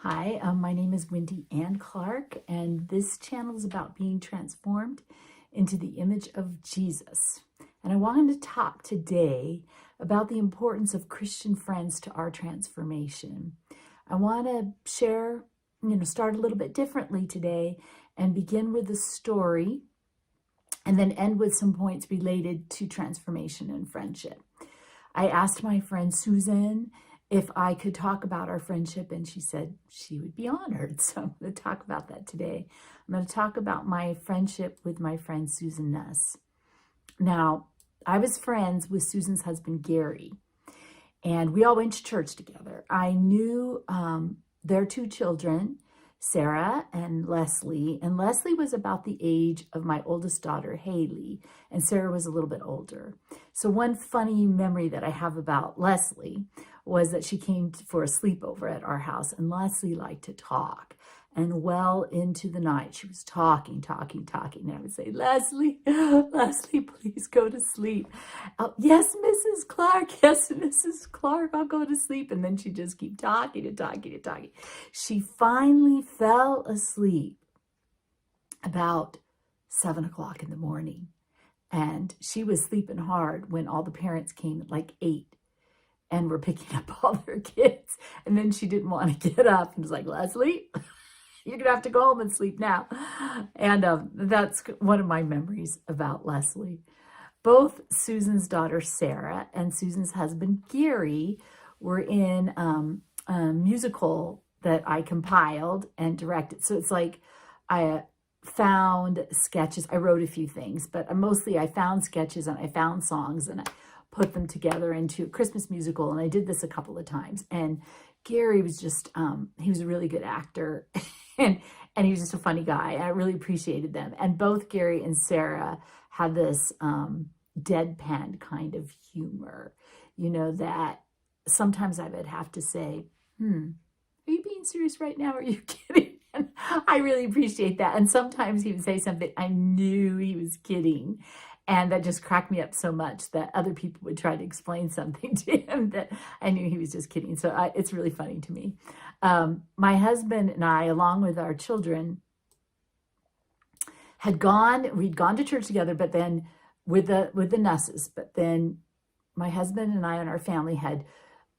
Hi, my name is Wendy Ann Clark, and this channel is about being transformed into the image of Jesus. And I wanted to talk today about the importance of Christian friends to our transformation. I want to share, start a little bit differently today and begin with a story and then end with some points related to transformation and friendship. I asked my friend Susan if I could talk about our friendship, and she said she would be honored. So I'm going to talk about that today. I'm going to talk about my friendship with my friend Susan Nuss. Now, I was friends with Susan's husband, Gary, and we all went to church together. I knew their two children, Sarah and Leslie was about the age of my oldest daughter, Haley, and Sarah was a little bit older. So one funny memory that I have about Leslie was that she came for a sleepover at our house, and Leslie liked to talk. And well into the night, she was talking. And I would say, Leslie, please go to sleep. Yes, Mrs. Clark. Yes, Mrs. Clark, I'll go to sleep. And then she'd just keep talking. She finally fell asleep about 7 o'clock in the morning. And she was sleeping hard when all the parents came at like 8 and were picking up all their kids. And then she didn't want to get up and was like, Leslie, you're going to have to go home and sleep now. And that's one of my memories about Leslie. Both Susan's daughter, Sarah, and Susan's husband, Gary, were in a musical that I compiled and directed. So it's like I found sketches. I wrote a few things, but mostly I found sketches and I found songs and I put them together into a Christmas musical. And I did this a couple of times. And Gary was just, he was a really good actor. And he was just a funny guy. I really appreciated them. And both Gary and Sarah had this deadpan kind of humor, that sometimes I would have to say, are you being serious right now? Or are you kidding? And I really appreciate that. And sometimes he would say something I knew he was kidding. And that just cracked me up so much that other people would try to explain something to him that I knew he was just kidding. So it's really funny to me. My husband and I, along with our children, we'd gone to church together, but then with the Nusses, but then my husband and I and our family had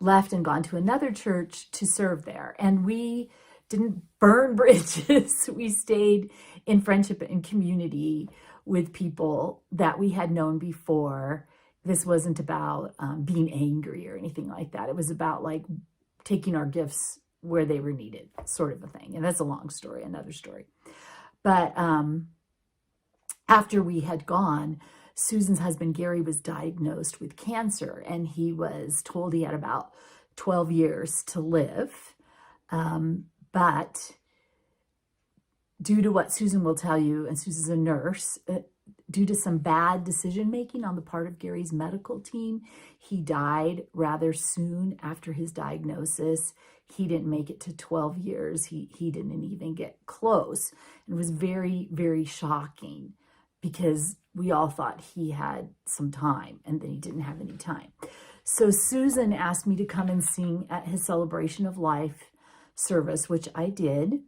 left and gone to another church to serve there. And we didn't burn bridges. We stayed in friendship and community with people that we had known before. This wasn't about being angry or anything like that. It was about like taking our gifts where they were needed, sort of a thing. And that's a long story, another story. But after we had gone, Susan's husband, Gary, was diagnosed with cancer, and he was told he had about 12 years to live. But due to what Susan will tell you, and Susan's a nurse, due to some bad decision-making on the part of Gary's medical team, he died rather soon after his diagnosis. He didn't make it to 12 years. He didn't even get close. It was very, very shocking because we all thought he had some time, and then he didn't have any time. So Susan asked me to come and sing at his celebration of life service, which I did.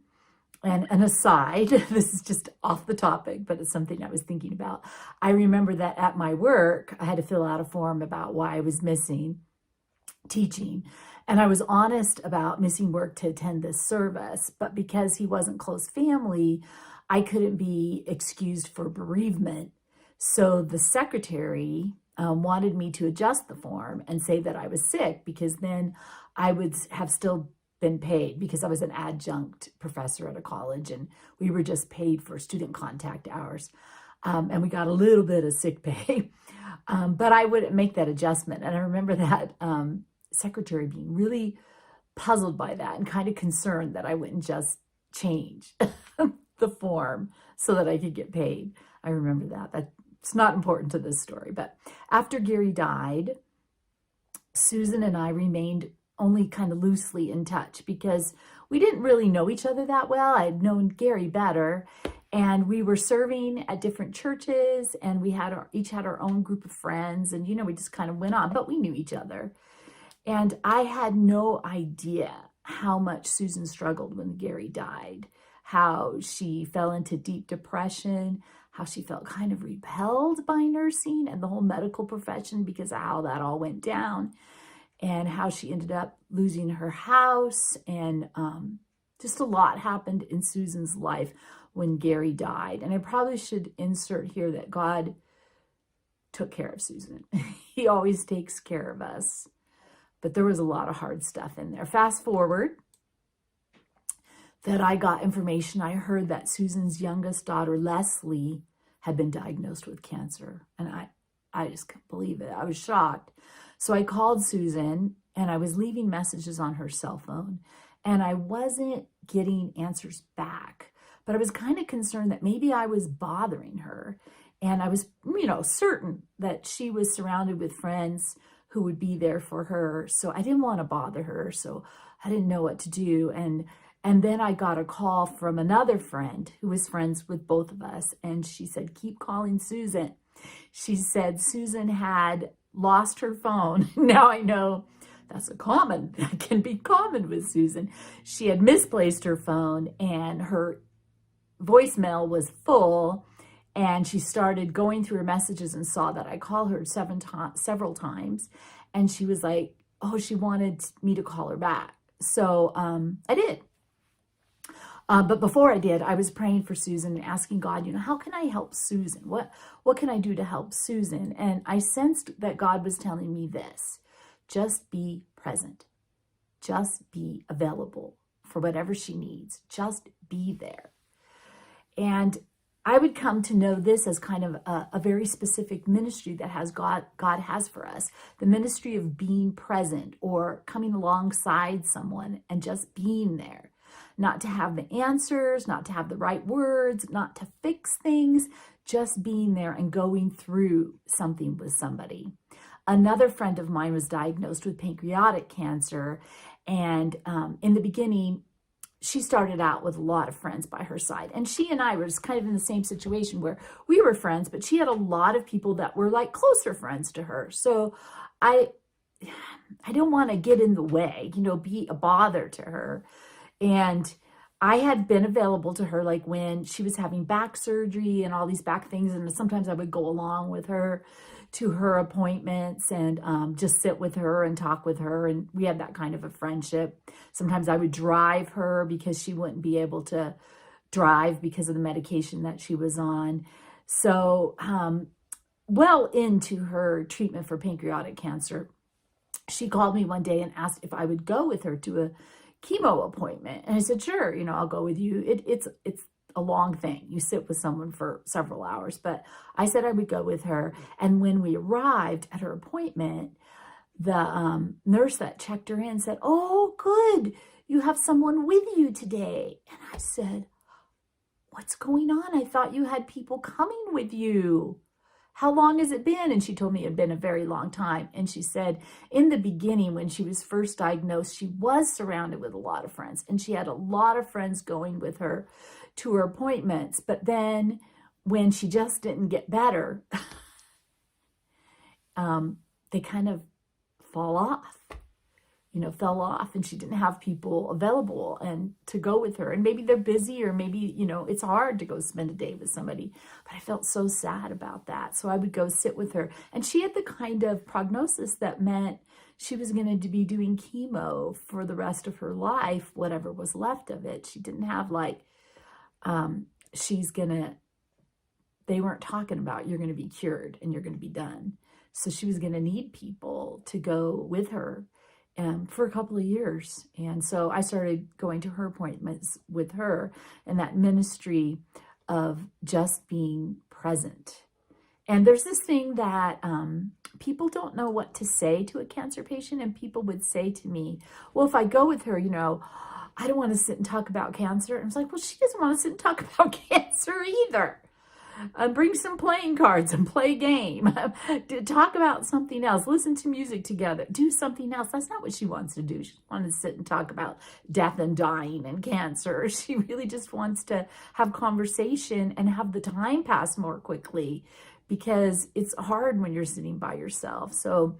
And an aside, this is just off the topic, but it's something I was thinking about. I remember that at my work, I had to fill out a form about why I was missing teaching. And I was honest about missing work to attend this service, but because he wasn't close family, I couldn't be excused for bereavement. So the secretary wanted me to adjust the form and say that I was sick, because then I would have still been paid, because I was an adjunct professor at a college and we were just paid for student contact hours. And we got a little bit of sick pay, but I wouldn't make that adjustment. And I remember that secretary being really puzzled by that and kind of concerned that I wouldn't just change the form so that I could get paid. I remember that. That's not important to this story. But after Gary died, Susan and I remained only kind of loosely in touch because we didn't really know each other that well. I had known Gary better, and we were serving at different churches, and we each had our own group of friends, and we just kind of went on, but we knew each other. And I had no idea how much Susan struggled when Gary died, how she fell into deep depression, how she felt kind of repelled by nursing and the whole medical profession because of how that all went down, and how she ended up losing her house. And just a lot happened in Susan's life when Gary died. And I probably should insert here that God took care of Susan. He always takes care of us. But there was a lot of hard stuff in there. Fast forward, that I got information. I heard that Susan's youngest daughter, Leslie, had been diagnosed with cancer. And I just couldn't believe it. I was shocked. So I called Susan, and I was leaving messages on her cell phone, and I wasn't getting answers back. But I was kind of concerned that maybe I was bothering her. And I was, certain that she was surrounded with friends who would be there for her. So I didn't want to bother her. So I didn't know what to do. And then I got a call from another friend who was friends with both of us. And she said, keep calling Susan. She said Susan had lost her phone. Now I know that can be common with Susan. She had misplaced her phone and her voicemail was full. And she started going through her messages and saw that I called her several times. And she was like, oh, she wanted me to call her back. So I did. But before I did, I was praying for Susan and asking God, how can I help Susan? What can I do to help Susan? And I sensed that God was telling me this: just be present. Just be available for whatever she needs. Just be there. And I would come to know this as kind of a very specific ministry that God has for us. The ministry of being present, or coming alongside someone and just being there. Not to have the answers, not to have the right words, not to fix things, just being there and going through something with somebody. Another friend of mine was diagnosed with pancreatic cancer. And in the beginning, she started out with a lot of friends by her side. And she and I were just kind of in the same situation where we were friends, but she had a lot of people that were like closer friends to her. So I don't want to get in the way, be a bother to her. And I had been available to her, like when she was having back surgery and all these back things. And sometimes I would go along with her to her appointments and just sit with her and talk with her. And we had that kind of a friendship. Sometimes I would drive her because she wouldn't be able to drive because of the medication that she was on. So well into her treatment for pancreatic cancer, she called me one day and asked if I would go with her to a chemo appointment. And I said, sure, I'll go with you. It's a long thing. You sit with someone for several hours, but I said I would go with her. And when we arrived at her appointment, the nurse that checked her in said, oh, good, you have someone with you today. And I said, what's going on? I thought you had people coming with you. How long has it been? And she told me it had been a very long time. And she said in the beginning, when she was first diagnosed, she was surrounded with a lot of friends, and she had a lot of friends going with her to her appointments. But then when she just didn't get better, they kind of fell off, and she didn't have people available and to go with her. And maybe they're busy, or maybe, it's hard to go spend a day with somebody. But I felt so sad about that. So I would go sit with her. And she had the kind of prognosis that meant she was going to be doing chemo for the rest of her life, whatever was left of it. She didn't have they weren't talking about you're going to be cured and you're going to be done. So she was going to need people to go with her for a couple of years. And so I started going to her appointments with her, and that ministry of just being present. And there's this thing that people don't know what to say to a cancer patient. And people would say to me, well, if I go with her, I don't want to sit and talk about cancer. And I was like, well, she doesn't want to sit and talk about cancer either. Bring some playing cards and play a game. Talk about something else. Listen to music together. Do something else. That's not what she wants to do. She wants to sit and talk about death and dying and cancer. She really just wants to have conversation and have the time pass more quickly, because it's hard when you're sitting by yourself. So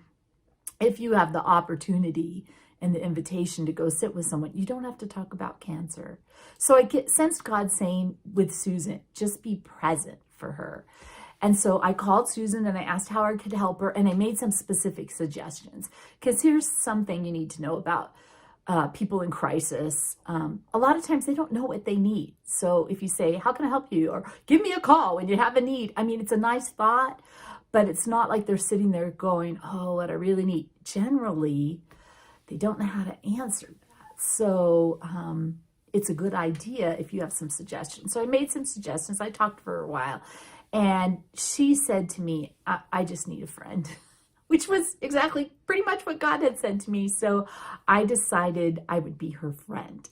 if you have the opportunity and the invitation to go sit with someone, you don't have to talk about cancer. So I sensed God saying with Susan, just be present for her. And so I called Susan and I asked how I could help her, and I made some specific suggestions. Because here's something you need to know about people in crisis. A lot of times they don't know what they need. So if you say, how can I help you? Or give me a call when you have a need. I mean, it's a nice thought, but it's not like they're sitting there going, oh, what I really need. Generally, they don't know how to answer that. So it's a good idea if you have some suggestions. So I made some suggestions. I talked for a while. And she said to me, I just need a friend, which was exactly pretty much what God had said to me. So I decided I would be her friend.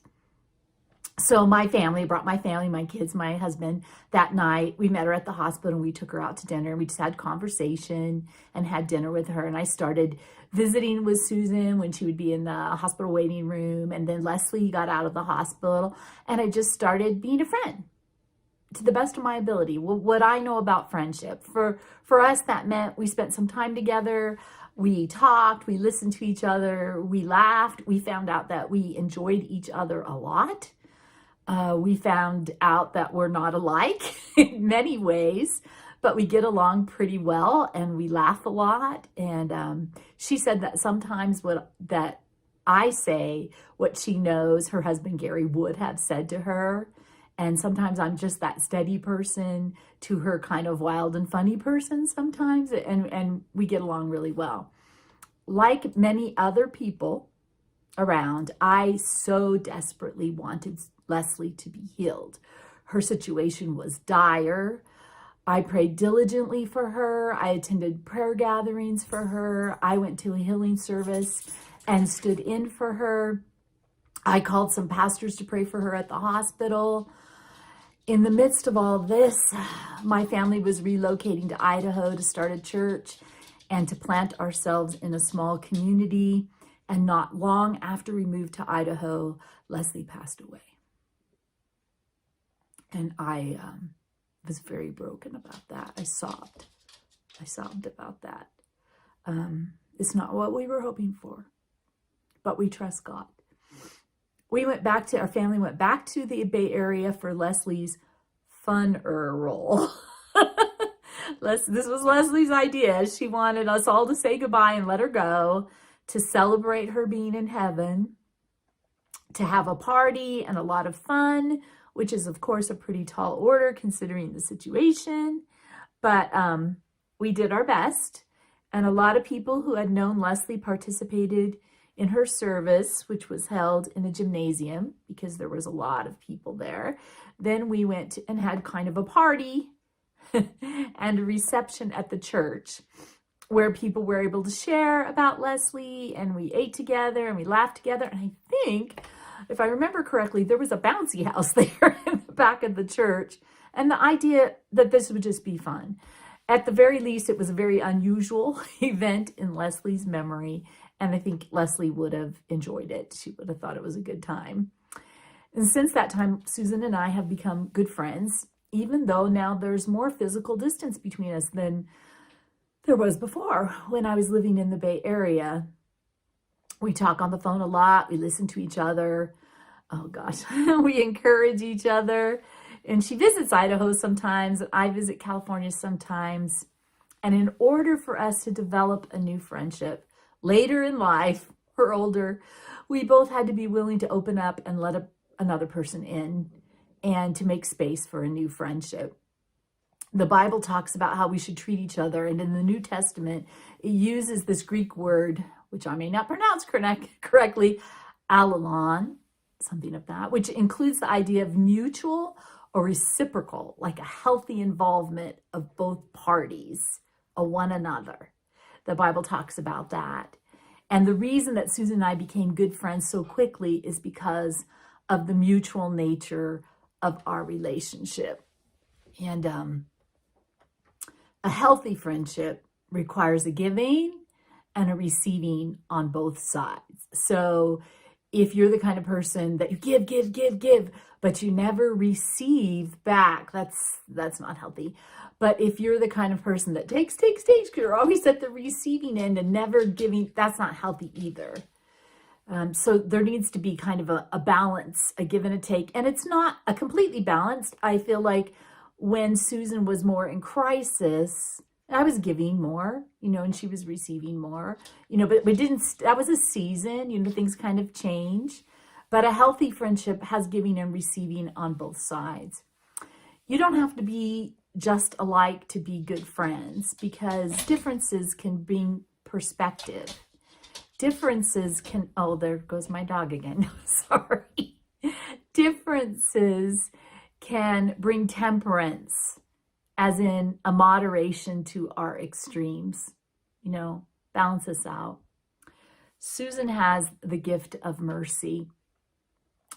So my family, brought my family, my kids, my husband. That night, we met her at the hospital and we took her out to dinner. We just had conversation and had dinner with her. And I started visiting with Susan when she would be in the hospital waiting room. And then Leslie got out of the hospital. And I just started being a friend to the best of my ability. What I know about friendship. For us, that meant we spent some time together. We talked, we listened to each other, we laughed. We found out that we enjoyed each other a lot. We found out that we're not alike in many ways, but we get along pretty well and we laugh a lot. And she said that sometimes that I say, what she knows her husband Gary would have said to her. And sometimes I'm just that steady person to her kind of wild and funny person sometimes. And we get along really well. Like many other people around, I so desperately wanted Leslie to be healed. Her situation was dire. I prayed diligently for her. I attended prayer gatherings for her. I went to a healing service and stood in for her. I called some pastors to pray for her at the hospital. In the midst of all this, my family was relocating to Idaho to start a church and to plant ourselves in a small community. And not long after we moved to Idaho, Leslie passed away. And I was very broken about that. I sobbed about that. It's not what we were hoping for, but we trust God. Our family went back to the Bay Area for Leslie's funner role. This was Leslie's idea. She wanted us all to say goodbye and let her go, to celebrate her being in heaven, to have a party and a lot of fun, which is, of course, a pretty tall order considering the situation. But we did our best. And a lot of people who had known Leslie participated in her service, which was held in a gymnasium because there was a lot of people there. Then we went and had kind of a party and a reception at the church where people were able to share about Leslie, and we ate together and we laughed together. And I think, if I remember correctly, there was a bouncy house there in the back of the church. And the idea that this would just be fun. At the very least, it was a very unusual event in Leslie's memory. And I think Leslie would have enjoyed it. She would have thought it was a good time. And since that time, Susan and I have become good friends, even though now there's more physical distance between us than there was before. When I was living in the Bay Area, we talk on the phone a lot. We listen to each other. Oh gosh, we encourage each other. And she visits Idaho sometimes. I visit California sometimes. And in order for us to develop a new friendship later in life or older, we both had to be willing to open up and let another person in and to make space for a new friendship. The Bible talks about how we should treat each other. And in the New Testament, it uses this Greek word, which I may not pronounce correctly, allalon, something of that, which includes the idea of mutual or reciprocal, like a healthy involvement of both parties of one another. The Bible talks about that. And the reason that Susan and I became good friends so quickly is because of the mutual nature of our relationship. And a healthy friendship requires a giving and a receiving on both sides. So if you're the kind of person that you give, but you never receive back, that's not healthy. But if you're the kind of person that takes, you're always at the receiving end and never giving, that's not healthy either. So there needs to be kind of a balance, a give and a take. And it's not a completely balanced. I feel like when Susan was more in crisis, I was giving more, and she was receiving more, but we didn't, that was a season, things kind of change. But a healthy friendship has giving and receiving on both sides. You don't have to be just alike to be good friends, because differences can bring perspective. Differences can, oh, there goes my dog again. Sorry. Differences can bring temperance, as in a moderation to our extremes, balance us out. Susan has the gift of mercy,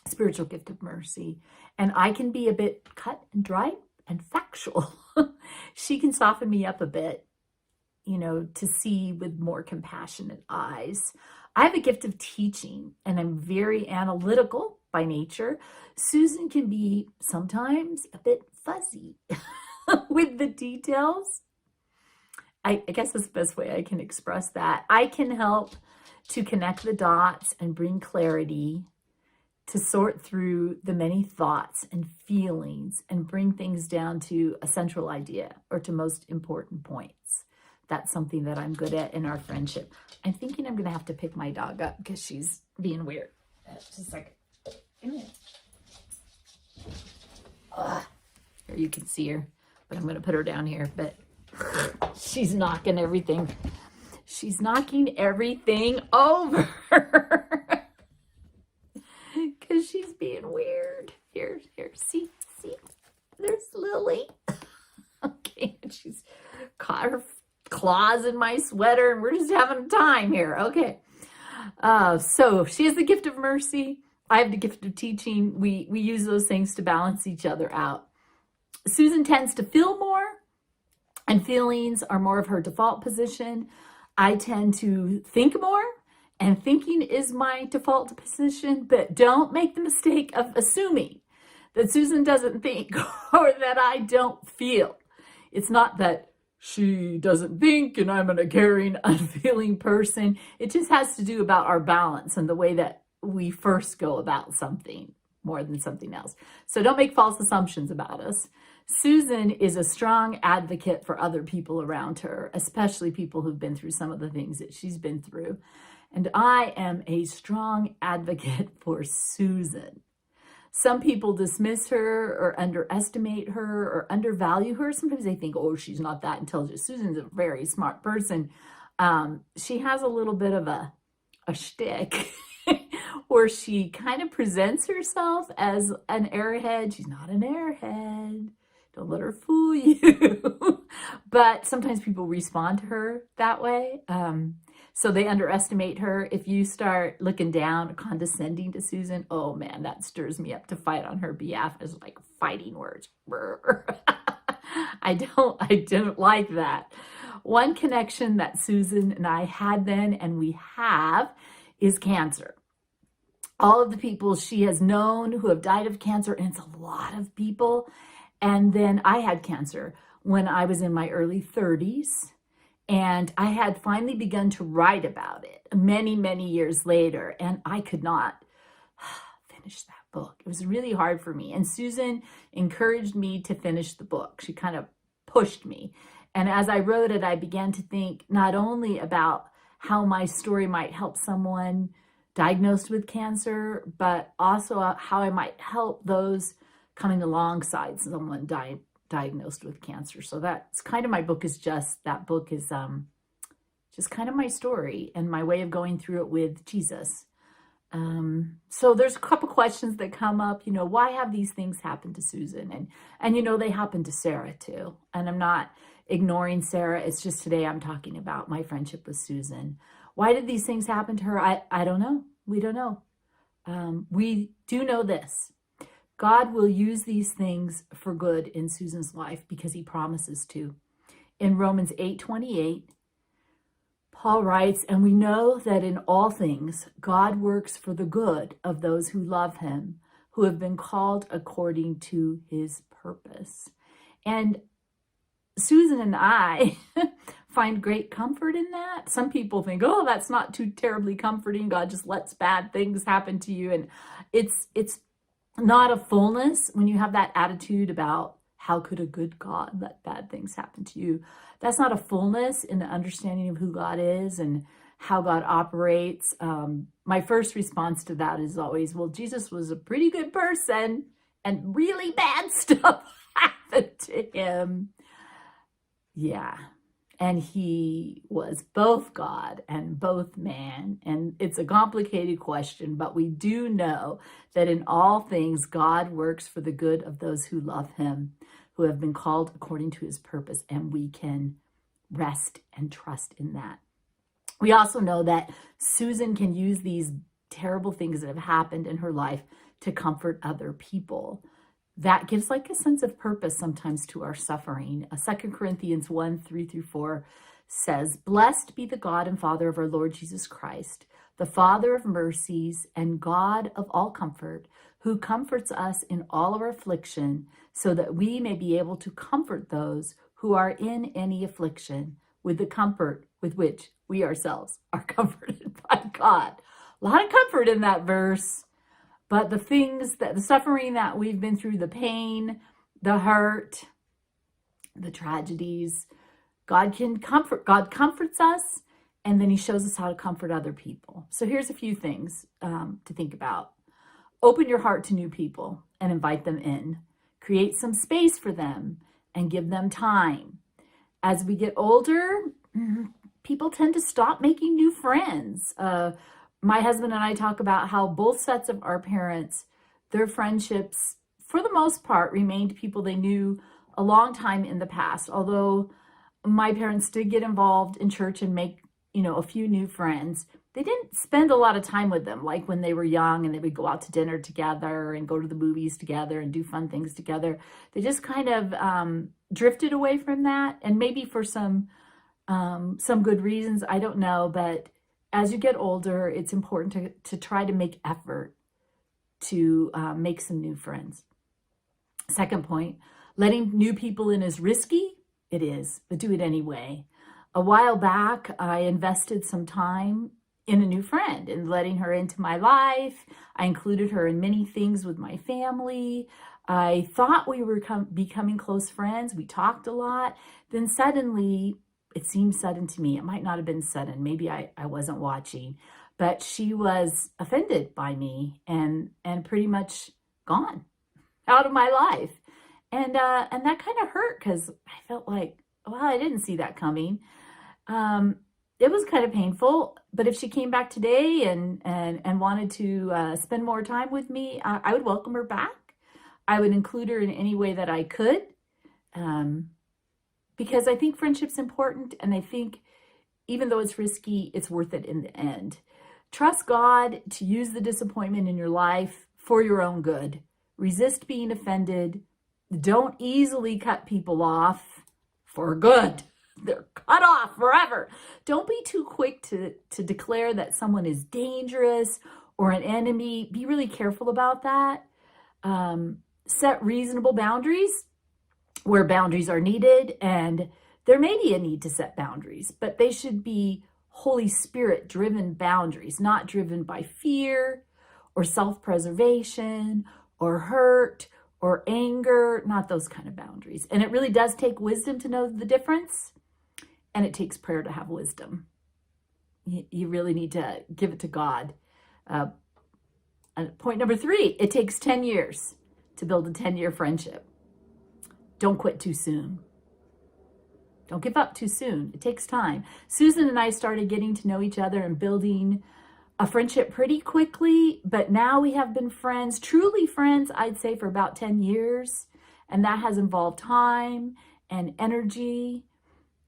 spiritual gift of mercy, and I can be a bit cut and dry and factual. She can soften me up a bit, to see with more compassionate eyes. I have a gift of teaching, and I'm very analytical by nature. Susan can be sometimes a bit fuzzy with the details. I guess that's the best way I can express that. I can help to connect the dots and bring clarity, to sort through the many thoughts and feelings and bring things down to a central idea or to most important points. That's something that I'm good at in our friendship. I'm thinking I'm going to have to pick my dog up because she's being weird. Just a second. Here you can see her, but I'm going to put her down here. But she's knocking everything. She's knocking everything over because she's being weird. Here, see, there's Lily. Okay, and she's caught her claws in my sweater, and we're just having a time here. Okay. So she has the gift of mercy. I have the gift of teaching. We use those things to balance each other out. Susan tends to feel more, and feelings are more of her default position. I tend to think more, and thinking is my default position, but don't make the mistake of assuming that Susan doesn't think or that I don't feel. It's not that she doesn't think and I'm a caring, unfeeling person. It just has to do about our balance and the way that we first go about something more than something else. So don't make false assumptions about us. Susan is a strong advocate for other people around her, especially people who've been through some of the things that she's been through. And I am a strong advocate for Susan. Some people dismiss her or underestimate her or undervalue her. Sometimes they think, oh, she's not that intelligent. Susan's a very smart person. She has a little bit of a shtick where she kind of presents herself as an airhead. She's not an airhead. Don't let her fool you. But sometimes people respond to her that way. So they underestimate her. If you start looking down or condescending to Susan, oh man, that stirs me up to fight on her behalf. It's like fighting words. I don't like that. One connection that Susan and I had then, and we have, is cancer. All of the people she has known who have died of cancer, and it's a lot of people. And then I had cancer when I was in my early 30s. And I had finally begun to write about it many, many years later. And I could not finish that book. It was really hard for me. And Susan encouraged me to finish the book. She kind of pushed me. And as I wrote it, I began to think not only about how my story might help someone diagnosed with cancer, but also how I might help those coming alongside someone diagnosed with cancer. So that's kind of my book is just, that book is just kind of my story and my way of going through it with Jesus. So there's a couple questions that come up, why have these things happen to Susan? And they happen to Sarah too. And I'm not ignoring Sarah. It's just today I'm talking about my friendship with Susan. Why did these things happen to her? I don't know. We don't know. We do know this. God will use these things for good in Susan's life because he promises to. In Romans 8:28, Paul writes, and we know that in all things, God works for the good of those who love him, who have been called according to his purpose. And Susan and I find great comfort in that. Some people think, oh, that's not too terribly comforting. God just lets bad things happen to you. And it's not a fullness when you have that attitude about how could a good God let bad things happen to you. That's not a fullness in the understanding of who God is and how God operates. My first response to that is always, well, Jesus was a pretty good person and really bad stuff happened to him. Yeah. And he was both God and both man. And it's a complicated question, but we do know that in all things, God works for the good of those who love him, who have been called according to his purpose. And we can rest and trust in that. We also know that Susan can use these terrible things that have happened in her life to comfort other people. That gives like a sense of purpose sometimes to our suffering. 2 Corinthians 1:3-4 says, "Blessed be the God and Father of our Lord Jesus Christ, the Father of mercies and God of all comfort, who comforts us in all our affliction, so that we may be able to comfort those who are in any affliction with the comfort with which we ourselves are comforted by God." A lot of comfort in that verse. But the suffering that we've been through, the pain, the hurt, the tragedies, God comforts us, and then he shows us how to comfort other people. So here's a few things to think about. Open your heart to new people and invite them in. Create some space for them and give them time. As we get older, people tend to stop making new friends. My husband and I talk about how both sets of our parents, their friendships, for the most part, remained people they knew a long time in the past. Although my parents did get involved in church and make, a few new friends, they didn't spend a lot of time with them, like when they were young and they would go out to dinner together and go to the movies together and do fun things together. They just kind of drifted away from that, and maybe for some good reasons, I don't know, but as you get older, it's important to try to make effort to make some new friends. Second point, letting new people in is risky. It is, but do it anyway. A while back, I invested some time in a new friend and letting her into my life. I included her in many things with my family. I thought we were becoming close friends. We talked a lot. Then suddenly, it seemed sudden to me. It might not have been sudden. Maybe I wasn't watching, but she was offended by me and pretty much gone out of my life. And that kind of hurt because I felt like, well, I didn't see that coming. It was kind of painful, but if she came back today and wanted to spend more time with me, I would welcome her back. I would include her in any way that I could. Because I think friendship's important, and I think even though it's risky, it's worth it in the end. Trust God to use the disappointment in your life for your own good. Resist being offended. Don't easily cut people off for good. They're cut off forever. Don't be too quick to declare that someone is dangerous or an enemy. Be really careful about that. Set reasonable boundaries where boundaries are needed, and there may be a need to set boundaries, but they should be Holy Spirit driven boundaries, not driven by fear or self-preservation or hurt or anger, not those kind of boundaries. And it really does take wisdom to know the difference, and it takes prayer to have wisdom. You really need to give it to God. Point number 3, it takes 10 years to build a 10-year friendship. Don't quit too soon. Don't give up too soon. It takes time. Susan and I started getting to know each other and building a friendship pretty quickly, but now we have been friends, truly friends, I'd say, for about 10 years. And that has involved time and energy.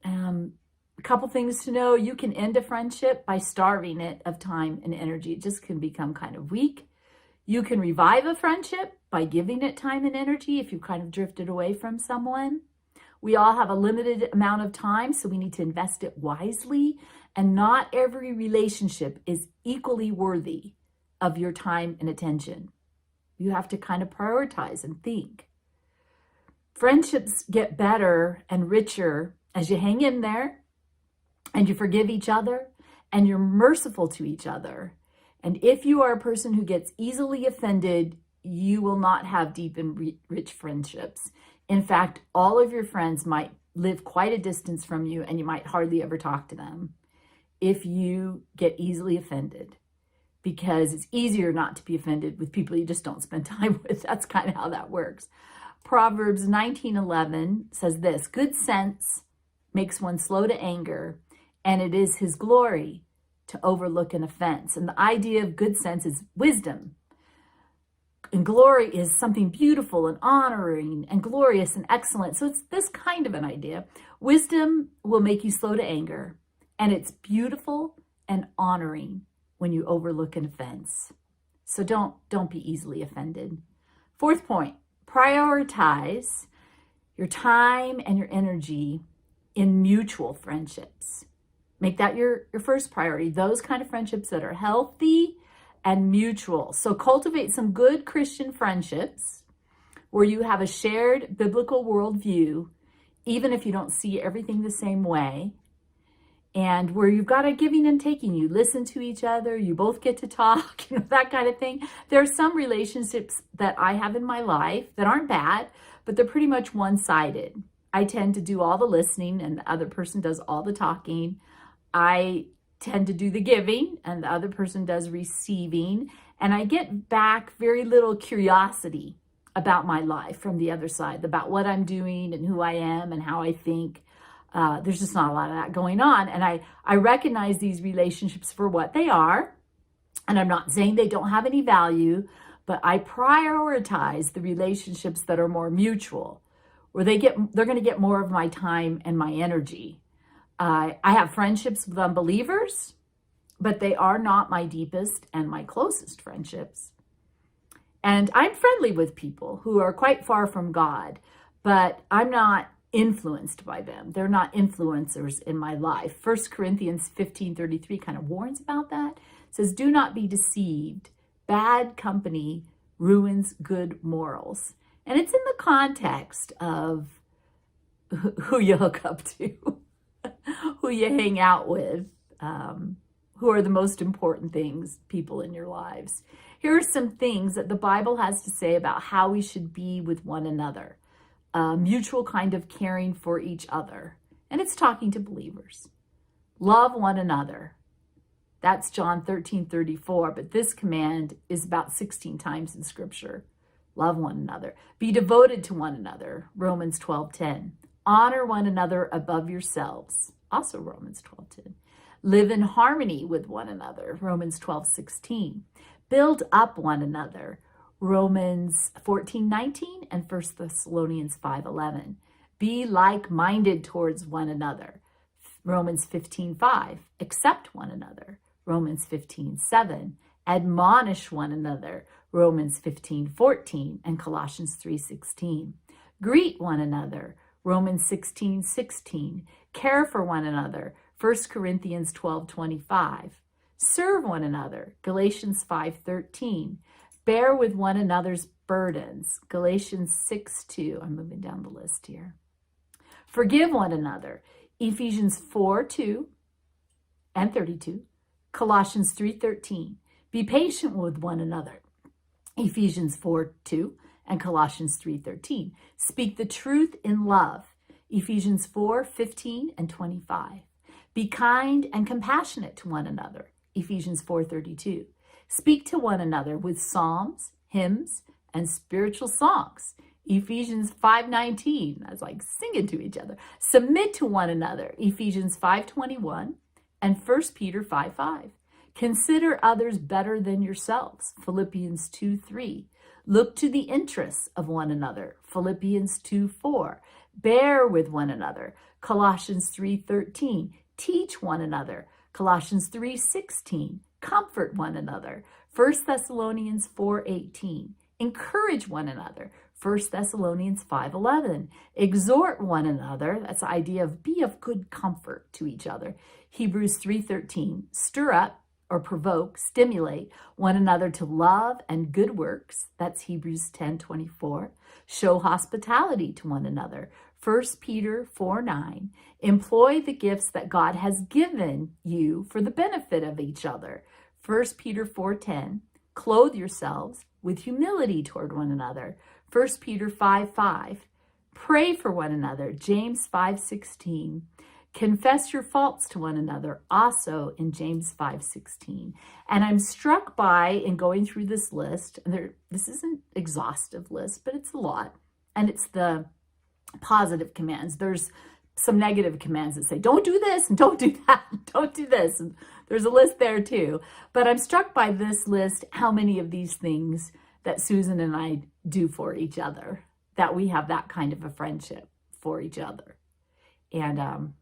A couple things to know. You can end a friendship by starving it of time and energy. It just can become kind of weak. You can revive a friendship by giving it time and energy if you've kind of drifted away from someone. We all have a limited amount of time, so we need to invest it wisely. And not every relationship is equally worthy of your time and attention. You have to kind of prioritize and think. Friendships get better and richer as you hang in there, and you forgive each other, and you're merciful to each other. And if you are a person who gets easily offended, you will not have deep and rich friendships. In fact, all of your friends might live quite a distance from you, and you might hardly ever talk to them if you get easily offended, because it's easier not to be offended with people you just don't spend time with. That's kind of how that works. Proverbs 19:11 says this: good sense makes one slow to anger, and it is his glory to overlook an offense. And the idea of good sense is wisdom. And glory is something beautiful and honoring and glorious and excellent. So it's this kind of an idea. Wisdom will make you slow to anger, and it's beautiful and honoring when you overlook an offense. So don't be easily offended. Fourth point, prioritize your time and your energy in mutual friendships. Make that your first priority. Those kind of friendships that are healthy and mutual. So cultivate some good Christian friendships where you have a shared biblical worldview, even if you don't see everything the same way, and where you've got a giving and taking. You listen to each other, you both get to talk, that kind of thing. There are some relationships that I have in my life that aren't bad, but they're pretty much one-sided. I tend to do all the listening and the other person does all the talking. I tend to do the giving and the other person does receiving. And I get back very little curiosity about my life from the other side, about what I'm doing and who I am and how I think. There's just not a lot of that going on. And I recognize these relationships for what they are. And I'm not saying they don't have any value, but I prioritize the relationships that are more mutual, where they're going to get more of my time and my energy. I have friendships with unbelievers, but they are not my deepest and my closest friendships. And I'm friendly with people who are quite far from God, but I'm not influenced by them. They're not influencers in my life. 1 Corinthians 15:33 kind of warns about that. It says, do not be deceived. Bad company ruins good morals. And it's in the context of who you hook up to, who you hang out with, who are the most important people in your lives. Here are some things that the Bible has to say about how we should be with one another. Mutual kind of caring for each other. And it's talking to believers. Love one another. That's John 13:34, but this command is about 16 times in Scripture. Love one another. Be devoted to one another. Romans 12:10. Honor one another above yourselves. Also Romans 12:10. Live in harmony with one another. Romans 12:16. Build up one another. Romans 14:19 and 1 Thessalonians 5:11. Be like-minded towards one another. Romans 15:5. Accept one another. Romans 15:7. Admonish one another. Romans 15:14 and Colossians 3:16. Greet one another. Romans 16:16. Care for one another. 1 Corinthians 12:25. Serve one another. Galatians 5:13. Bear with one another's burdens. Galatians 6:2. I'm moving down the list here. Forgive one another. Ephesians 4:2 and 32. Colossians 3:13. Be patient with one another. Ephesians 4:2 and Colossians 3:13. Speak the truth in love. Ephesians 4:15 and 25. Be kind and compassionate to one another. Ephesians 4:32. Speak to one another with psalms, hymns, and spiritual songs. Ephesians 5:19. That's like singing to each other. Submit to one another. Ephesians 5:21 and 1 Peter 5:5. Consider others better than yourselves. Philippians 2:3. Look to the interests of one another. Philippians 2:4. Bear with one another. Colossians 3:13. Teach one another. Colossians 3:16. Comfort one another. 1 Thessalonians 4:18. Encourage one another. 1 Thessalonians 5:11. Exhort one another. That's the idea of be of good comfort to each other. Hebrews 3:13. Stir up or provoke, stimulate one another to love and good works. That's Hebrews 10:24. Show hospitality to one another. 1 Peter 4:9. Employ the gifts that God has given you for the benefit of each other. 1 Peter 4:10. Clothe yourselves with humility toward one another. 1 Peter 5:5. Pray for one another. James 5:16. Confess your faults to one another, also in James 5:16. And I'm struck by, in going through this list, and this isn't an exhaustive list, but it's a lot, and it's the positive commands. There's some negative commands that say, don't do this and don't do that, and don't do this. And there's a list there too. But I'm struck by this list, how many of these things that Susan and I do for each other, that we have that kind of a friendship for each other. And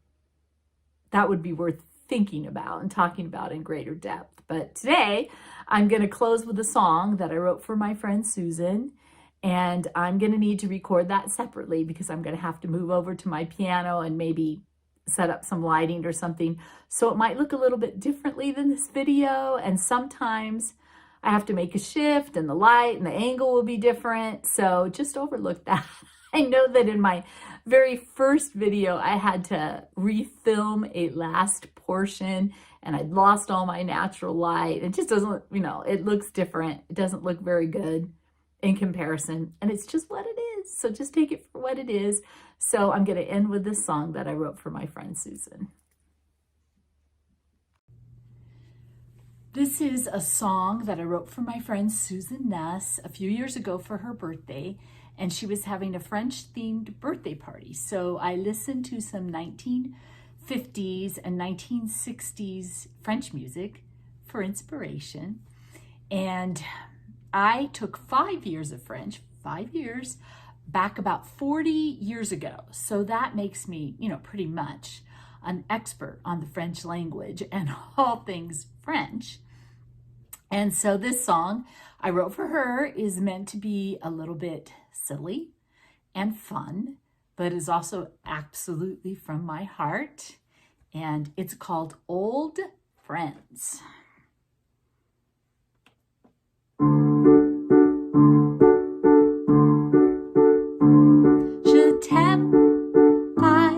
that would be worth thinking about and talking about in greater depth. But today, I'm going to close with a song that I wrote for my friend Susan. And I'm going to need to record that separately because I'm going to have to move over to my piano and maybe set up some lighting or something. So it might look a little bit differently than this video. And sometimes I have to make a shift and the light and the angle will be different. So just overlook that. I know that in my very first video, I had to refilm a last portion and I'd lost all my natural light. It just doesn't, it looks different. It doesn't look very good in comparison, and it's just what it is. So just take it for what it is. So I'm going to end with this song that I wrote for my friend Susan. This is a song that I wrote for my friend Susan Nuss a few years ago for her birthday, and she was having a French-themed birthday party. So I listened to some 1950s and 1960s French music for inspiration, and I took 5 years of French, 5 years, back about 40 years ago. So that makes me, pretty much an expert on the French language and all things French. And so this song I wrote for her is meant to be a little bit silly and fun, but is also absolutely from my heart. And it's called Old Friends. Je t'aime, my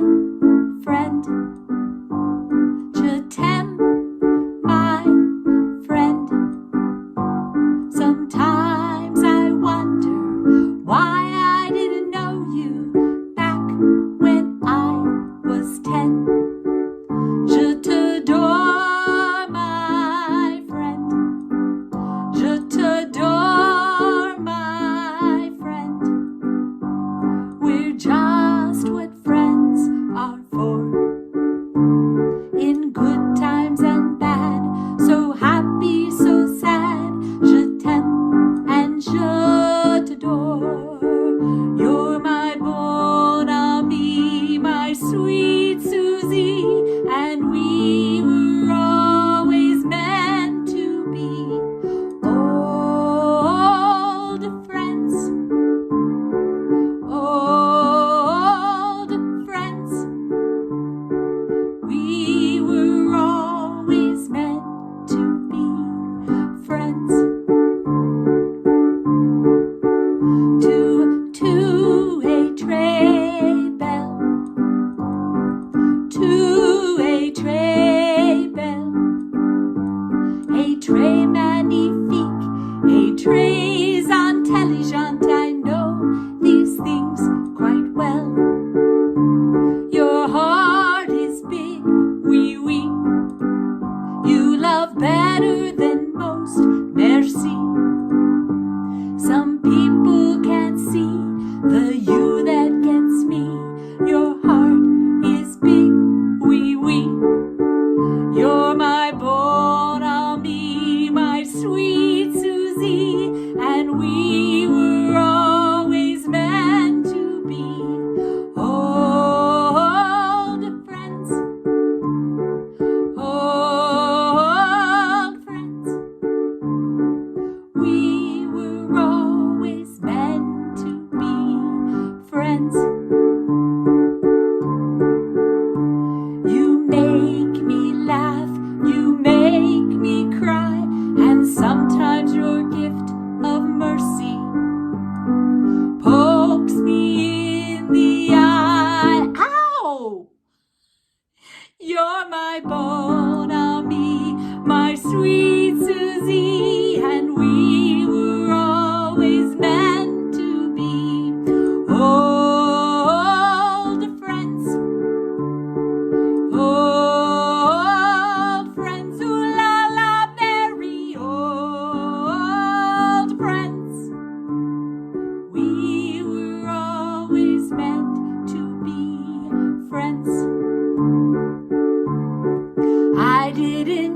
friend. Je t'aime, my friend. Sometimes I wonder why I didn't know you back when I was 10. Je t'adore, my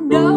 know